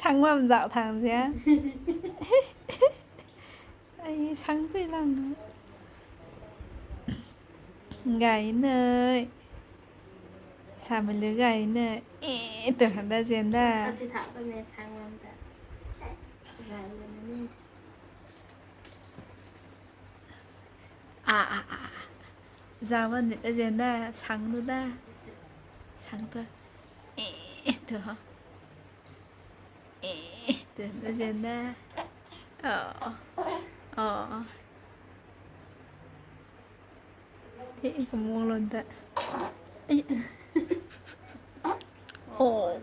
Sáng mà dạo thằng gì á. Ai sáng dậy lần gái nơi sao mình đứa gái nơi tưởng hắn ta diễn Ta ra sẽ thảo với mẹ sang làm ta. Gái lên nè. ra vân ta diễn ra sáng nữa ta sáng thôi tưởng hả tưởng ta diễn ra ờ cũng muốn luôn ta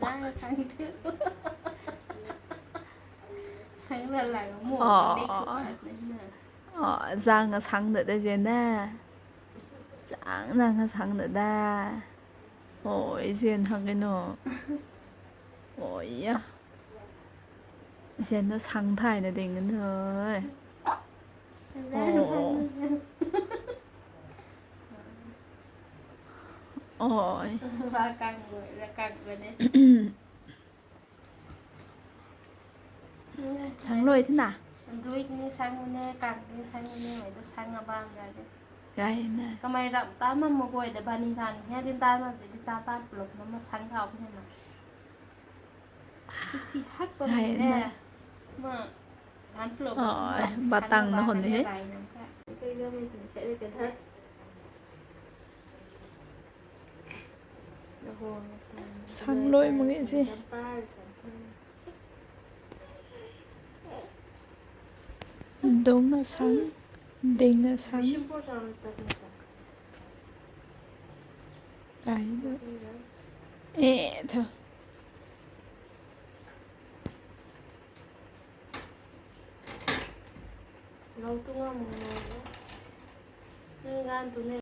Ra sang thứ. Sáng là lại có một cái đích của bạn nè. Giang sáng nữa ta diễn ra sáng nàng sáng nữa ta ôi diễn thằng cái nó ôi ya diễn nó sáng thải là đỉnh ngân thôi Ra sang ôi và càng người là càng người đấy. sáng lôi thế nào Tôi như sang nè càng như sang nè mày tôi sang ngà bang ra đấy. gái này Kamay ram tama mo boy da bani tan he din tama di tata plok na ma sang thao ne ma susi hak pa gái mi này ne ma an plok bà tăng nó hồn đấy hết cái đó mình sẽ đi cái thất sáng lôi mà nghĩ gì đúng là sáng đỉnh là sáng gái nữa thôi lâu tung ngang một ngày nữa gan tụi này